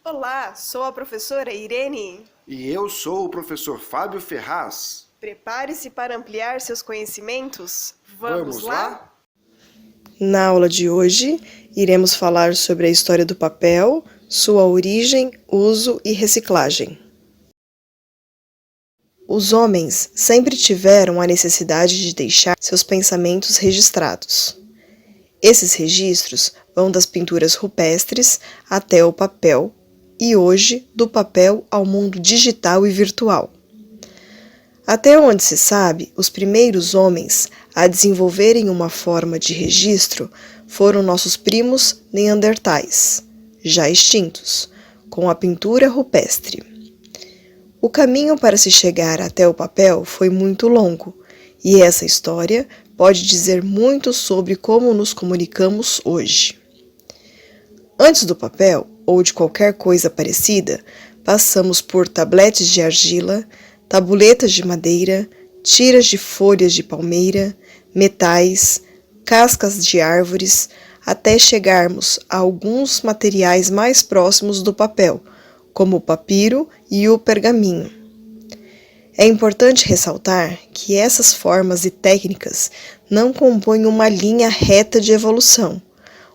Olá, sou a professora Irene. E eu sou o professor Fábio Ferraz. Prepare-se para ampliar seus conhecimentos. Vamos lá? Na aula de hoje, iremos falar sobre a história do papel, sua origem, uso e reciclagem. Os homens sempre tiveram a necessidade de deixar seus pensamentos registrados. Esses registros vão das pinturas rupestres até o papel e hoje do papel ao mundo digital e virtual. Até onde se sabe, os primeiros homens a desenvolverem uma forma de registro foram nossos primos neandertais, já extintos, com a pintura rupestre. O caminho para se chegar até o papel foi muito longo, e essa história pode dizer muito sobre como nos comunicamos hoje. Antes do papel, ou de qualquer coisa parecida, passamos por tabletes de argila, tabuletas de madeira, tiras de folhas de palmeira, metais, cascas de árvores, até chegarmos a alguns materiais mais próximos do papel, como o papiro e o pergaminho. É importante ressaltar que essas formas e técnicas não compõem uma linha reta de evolução,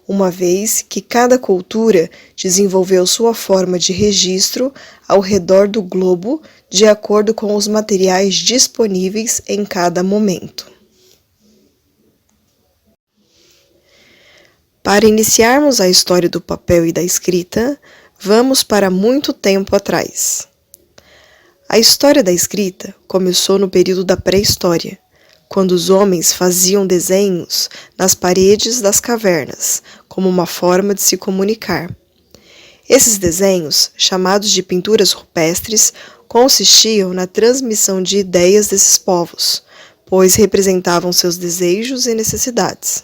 uma vez que cada cultura desenvolveu sua forma de registro ao redor do globo de acordo com os materiais disponíveis em cada momento. Para iniciarmos a história do papel e da escrita, vamos para muito tempo atrás. A história da escrita começou no período da pré-história, quando os homens faziam desenhos nas paredes das cavernas, como uma forma de se comunicar. Esses desenhos, chamados de pinturas rupestres, consistiam na transmissão de ideias desses povos, pois representavam seus desejos e necessidades.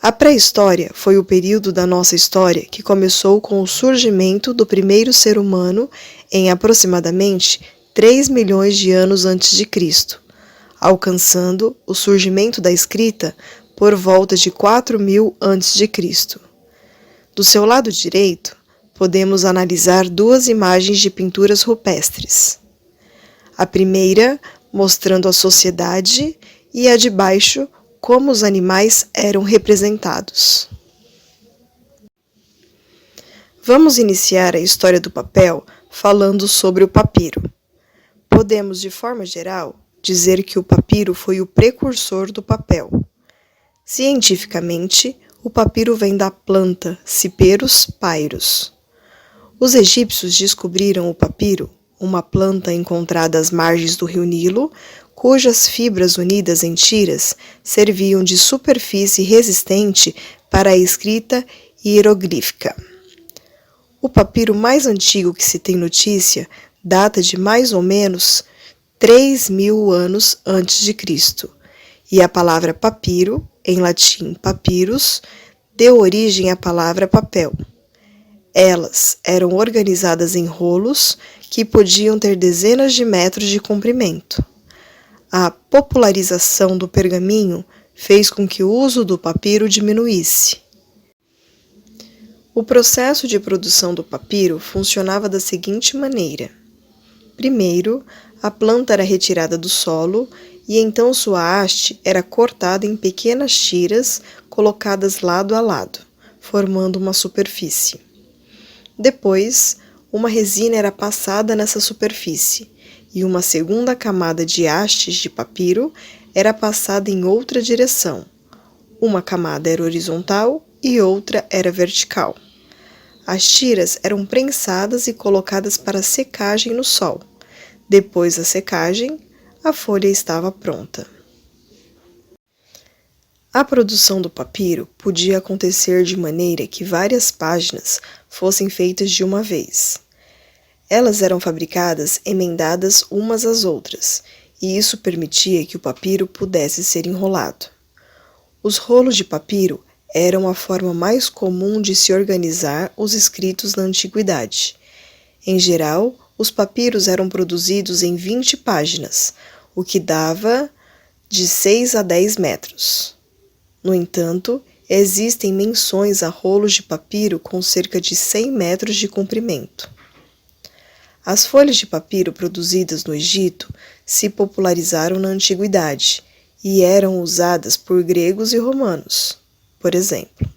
A pré-história foi o período da nossa história que começou com o surgimento do primeiro ser humano em aproximadamente 3 milhões de anos antes de Cristo, alcançando o surgimento da escrita por volta de 4.000 a.C. Do seu lado direito, podemos analisar duas imagens de pinturas rupestres. A primeira mostrando a sociedade e a de baixo como os animais eram representados. Vamos iniciar a história do papel falando sobre o papiro. Podemos, de forma geral, dizer que o papiro foi o precursor do papel. Cientificamente, o papiro vem da planta Cyperus pyrus. Os egípcios descobriram o papiro, uma planta encontrada às margens do rio Nilo, cujas fibras unidas em tiras serviam de superfície resistente para a escrita hieroglífica. O papiro mais antigo que se tem notícia data de mais ou menos 3.000 anos antes de Cristo, e a palavra papiro, em latim papyrus, deu origem à palavra papel. Elas eram organizadas em rolos que podiam ter dezenas de metros de comprimento. A popularização do pergaminho fez com que o uso do papiro diminuísse. O processo de produção do papiro funcionava da seguinte maneira. Primeiro, a planta era retirada do solo e então sua haste era cortada em pequenas tiras colocadas lado a lado, formando uma superfície. Depois, uma resina era passada nessa superfície e uma segunda camada de hastes de papiro era passada em outra direção. Uma camada era horizontal e outra era vertical. As tiras eram prensadas e colocadas para secagem no sol. Depois da secagem, a folha estava pronta. A produção do papiro podia acontecer de maneira que várias páginas fossem feitas de uma vez. Elas eram fabricadas emendadas umas às outras, e isso permitia que o papiro pudesse ser enrolado. Os rolos de papiro eram a forma mais comum de se organizar os escritos na antiguidade. Em geral, os papiros eram produzidos em 20 páginas, o que dava de 6 a 10 metros. No entanto, existem menções a rolos de papiro com cerca de 100 metros de comprimento. As folhas de papiro produzidas no Egito se popularizaram na antiguidade e eram usadas por gregos e romanos, por exemplo.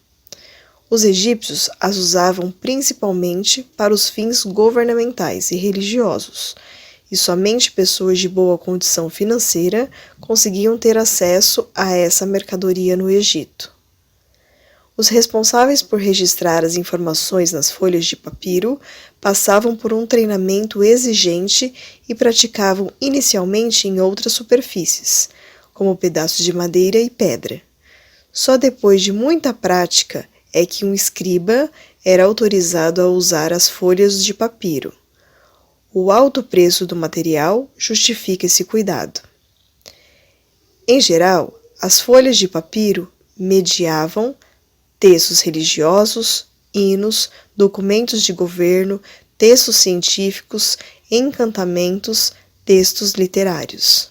Os egípcios as usavam principalmente para os fins governamentais e religiosos, e somente pessoas de boa condição financeira conseguiam ter acesso a essa mercadoria no Egito. Os responsáveis por registrar as informações nas folhas de papiro passavam por um treinamento exigente e praticavam inicialmente em outras superfícies, como pedaços de madeira e pedra. Só depois de muita prática é que um escriba era autorizado a usar as folhas de papiro. O alto preço do material justifica esse cuidado. Em geral, as folhas de papiro mediavam textos religiosos, hinos, documentos de governo, textos científicos, encantamentos, textos literários.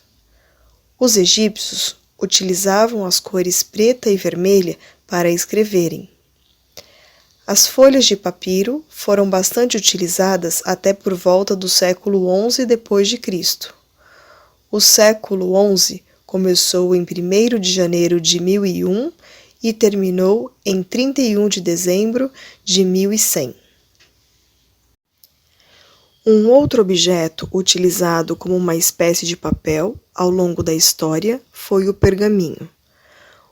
Os egípcios utilizavam as cores preta e vermelha para escreverem. As folhas de papiro foram bastante utilizadas até por volta do século XI d.C. O século XI começou em 1º de janeiro de 1001 e terminou em 31 de dezembro de 1100. Um outro objeto utilizado como uma espécie de papel ao longo da história foi o pergaminho.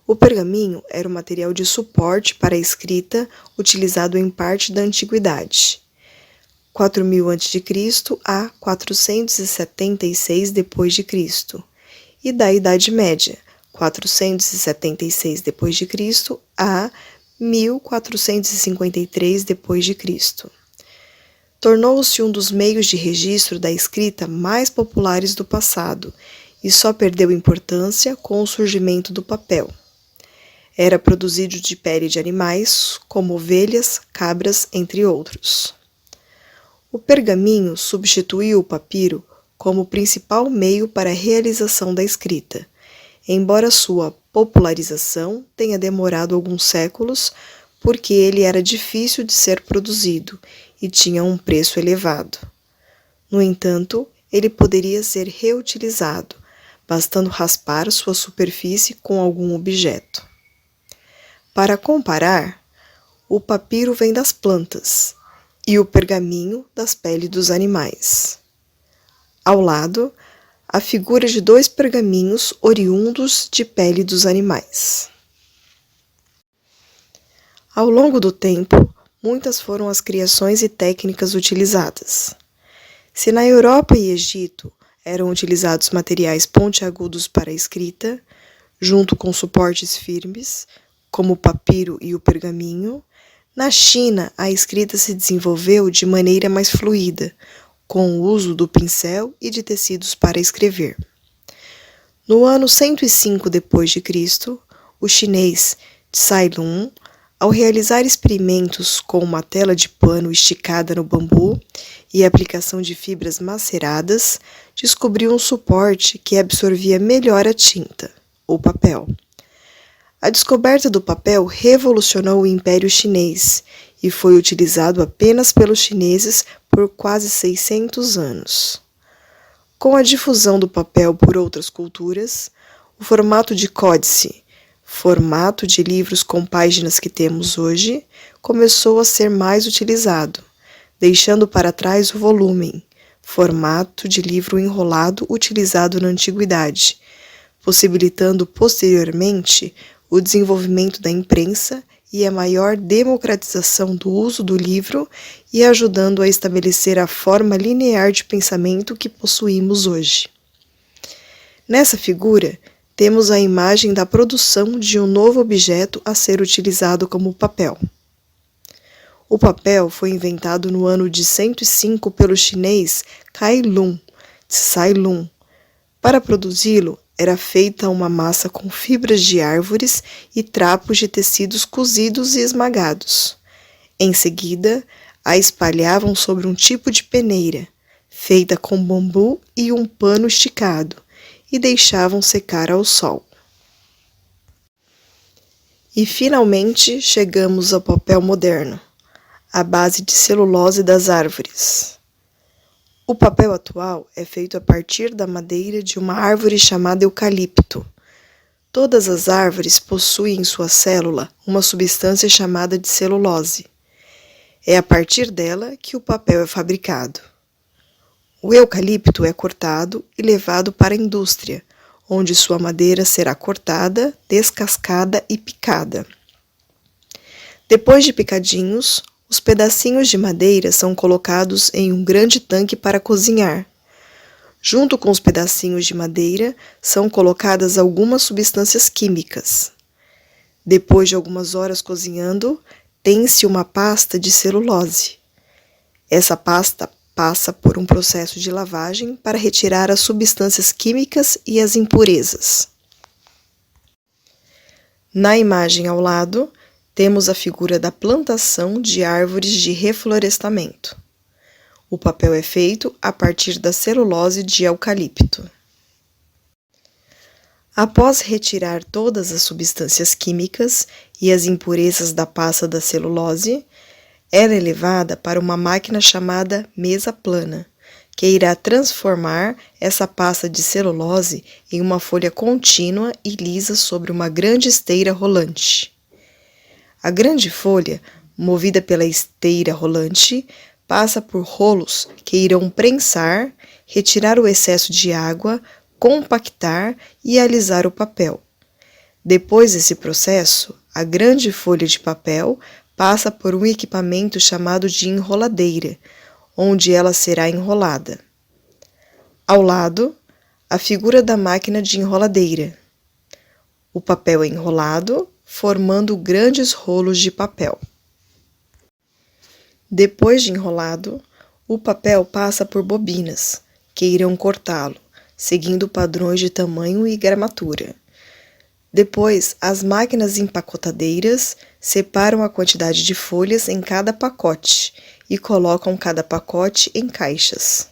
O pergaminho era o material de suporte para a escrita utilizado em parte da antiguidade, 4000 a.C. a 476 d.C., e da Idade Média, 476 d.C. a 1453 d.C. Tornou-se um dos meios de registro da escrita mais populares do passado e só perdeu importância com o surgimento do papel. Era produzido de pele de animais, como ovelhas, cabras, entre outros. O pergaminho substituiu o papiro como principal meio para a realização da escrita, embora sua popularização tenha demorado alguns séculos, porque ele era difícil de ser produzido e tinha um preço elevado. No entanto, ele poderia ser reutilizado, bastando raspar sua superfície com algum objeto. Para comparar, o papiro vem das plantas e o pergaminho das peles dos animais. Ao lado, a figura de 2 pergaminhos oriundos de pele dos animais. Ao longo do tempo, muitas foram as criações e técnicas utilizadas. Se na Europa e Egito eram utilizados materiais pontiagudos para a escrita, junto com suportes firmes, como o papiro e o pergaminho, na China a escrita se desenvolveu de maneira mais fluida, com o uso do pincel e de tecidos para escrever. No ano 105 d.C., o chinês Tsai Lun, ao realizar experimentos com uma tela de pano esticada no bambu e a aplicação de fibras maceradas, descobriu um suporte que absorvia melhor a tinta, o papel. A descoberta do papel revolucionou o Império Chinês e foi utilizado apenas pelos chineses por quase 600 anos. Com a difusão do papel por outras culturas, o formato de códice, formato de livros com páginas que temos hoje, começou a ser mais utilizado, deixando para trás o volumen, formato de livro enrolado utilizado na antiguidade, possibilitando posteriormente o desenvolvimento da imprensa e a maior democratização do uso do livro e ajudando a estabelecer a forma linear de pensamento que possuímos hoje. Nessa figura, temos a imagem da produção de um novo objeto a ser utilizado como papel. O papel foi inventado no ano de 105 pelo chinês Cai Lun, Tsai Lun. Para produzi-lo, era feita uma massa com fibras de árvores e trapos de tecidos cozidos e esmagados. Em seguida, a espalhavam sobre um tipo de peneira, feita com bambu e um pano esticado, e deixavam secar ao sol. E finalmente chegamos ao papel moderno, à base de celulose das árvores. O papel atual é feito a partir da madeira de uma árvore chamada eucalipto. Todas as árvores possuem em sua célula uma substância chamada de celulose. É a partir dela que o papel é fabricado. O eucalipto é cortado e levado para a indústria, onde sua madeira será cortada, descascada e picada. Depois de picadinhos, os pedacinhos de madeira são colocados em um grande tanque para cozinhar. Junto com os pedacinhos de madeira, são colocadas algumas substâncias químicas. Depois de algumas horas cozinhando, tem-se uma pasta de celulose. Essa pasta passa por um processo de lavagem para retirar as substâncias químicas e as impurezas. Na imagem ao lado, temos a figura da plantação de árvores de reflorestamento. O papel é feito a partir da celulose de eucalipto. Após retirar todas as substâncias químicas e as impurezas da pasta da celulose, ela é levada para uma máquina chamada mesa plana, que irá transformar essa pasta de celulose em uma folha contínua e lisa sobre uma grande esteira rolante. A grande folha, movida pela esteira rolante, passa por rolos que irão prensar, retirar o excesso de água, compactar e alisar o papel. Depois desse processo, a grande folha de papel passa por um equipamento chamado de enroladeira, onde ela será enrolada. Ao lado, a figura da máquina de enroladeira. O papel é enrolado, formando grandes rolos de papel. Depois de enrolado, o papel passa por bobinas, que irão cortá-lo, seguindo padrões de tamanho e gramatura. Depois, as máquinas empacotadeiras separam a quantidade de folhas em cada pacote e colocam cada pacote em caixas.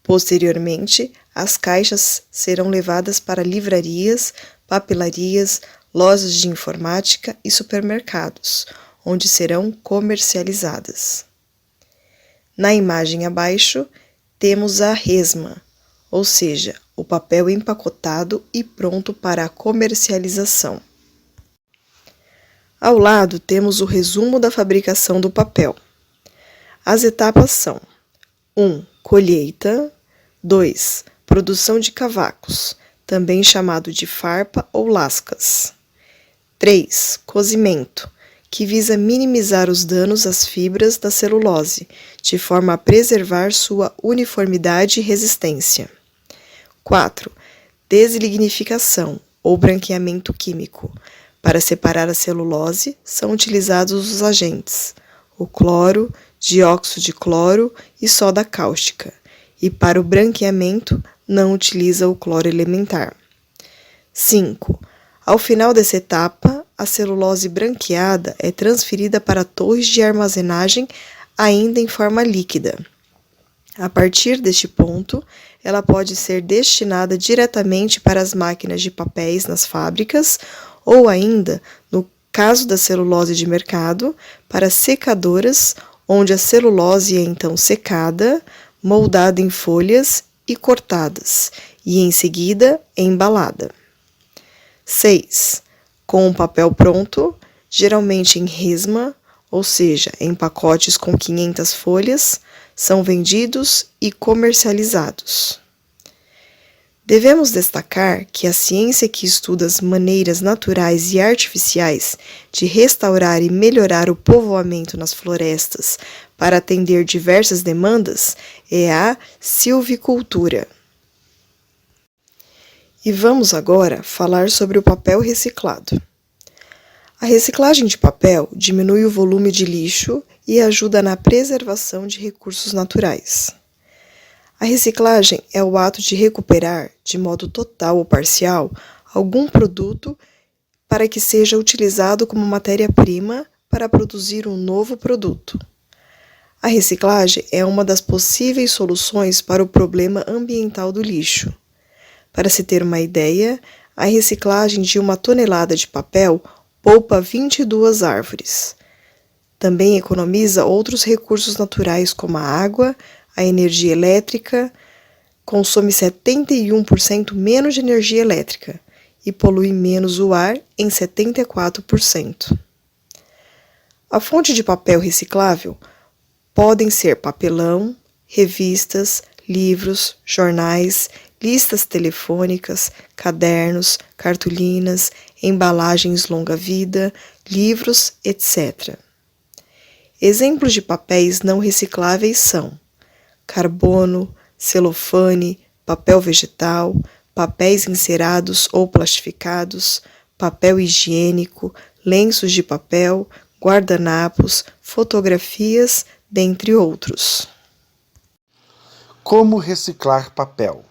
Posteriormente, as caixas serão levadas para livrarias, papelarias, lojas de informática e supermercados, onde serão comercializadas. Na imagem abaixo, temos a resma, ou seja, o papel empacotado e pronto para a comercialização. Ao lado, temos o resumo da fabricação do papel. As etapas são: 1. Colheita. 2. Produção de cavacos, também chamado de farpa ou lascas. 3. Cozimento, que visa minimizar os danos às fibras da celulose, de forma a preservar sua uniformidade e resistência. 4. Deslignificação, ou branqueamento químico. Para separar a celulose, são utilizados os agentes, o cloro, dióxido de cloro e soda cáustica, e para o branqueamento, não utiliza o cloro elementar. 5. Ao final dessa etapa, a celulose branqueada é transferida para torres de armazenagem ainda em forma líquida. A partir deste ponto, ela pode ser destinada diretamente para as máquinas de papéis nas fábricas ou ainda, no caso da celulose de mercado, para secadoras, onde a celulose é então secada, moldada em folhas e cortadas, e em seguida embalada. 6. Com o papel pronto, geralmente em resma, ou seja, em pacotes com 500 folhas, são vendidos e comercializados. Devemos destacar que a ciência que estuda as maneiras naturais e artificiais de restaurar e melhorar o povoamento nas florestas para atender diversas demandas é a silvicultura. E vamos agora falar sobre o papel reciclado. A reciclagem de papel diminui o volume de lixo e ajuda na preservação de recursos naturais. A reciclagem é o ato de recuperar, de modo total ou parcial, algum produto para que seja utilizado como matéria-prima para produzir um novo produto. A reciclagem é uma das possíveis soluções para o problema ambiental do lixo. Para se ter uma ideia, a reciclagem de 1 tonelada de papel poupa 22 árvores. Também economiza outros recursos naturais como a água, a energia elétrica, consome 71% menos de energia elétrica e polui menos o ar em 74%. A fonte de papel reciclável podem ser papelão, revistas, livros, jornais, listas telefônicas, cadernos, cartolinas, embalagens longa-vida, livros, etc. Exemplos de papéis não recicláveis são carbono, celofane, papel vegetal, papéis encerados ou plastificados, papel higiênico, lenços de papel, guardanapos, fotografias, dentre outros. Como reciclar papel?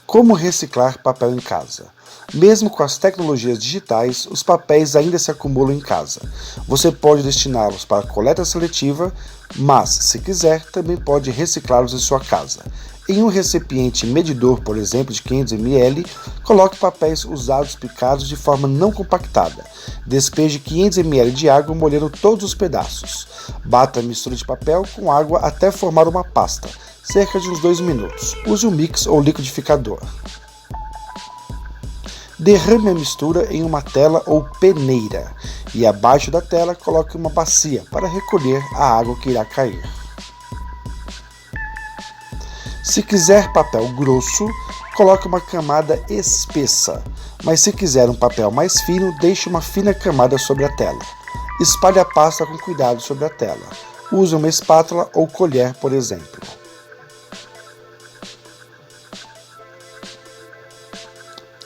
Como reciclar papel em casa? Mesmo com as tecnologias digitais, os papéis ainda se acumulam em casa. Você pode destiná-los para coleta seletiva, mas, se quiser, também pode reciclá-los em sua casa. Em um recipiente medidor, por exemplo, de 500 ml, coloque papéis usados picados de forma não compactada. Despeje 500 ml de água molhando todos os pedaços. Bata a mistura de papel com água até formar uma pasta, cerca de uns 2 minutos. Use um mix ou liquidificador. Derrame a mistura em uma tela ou peneira e abaixo da tela coloque uma bacia para recolher a água que irá cair. Se quiser papel grosso, coloque uma camada espessa, mas se quiser um papel mais fino, deixe uma fina camada sobre a tela. Espalhe a pasta com cuidado sobre a tela. Use uma espátula ou colher, por exemplo.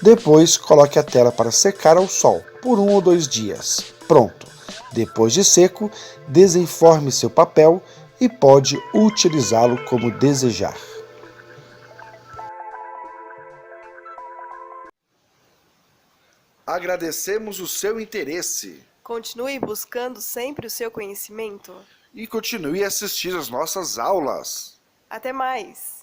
Depois, coloque a tela para secar ao sol por 1 ou 2 dias. Pronto! Depois de seco, desenforme seu papel e pode utilizá-lo como desejar. Agradecemos o seu interesse Continue buscando sempre o seu conhecimento. e continue a assistir às nossas aulas. Até mais!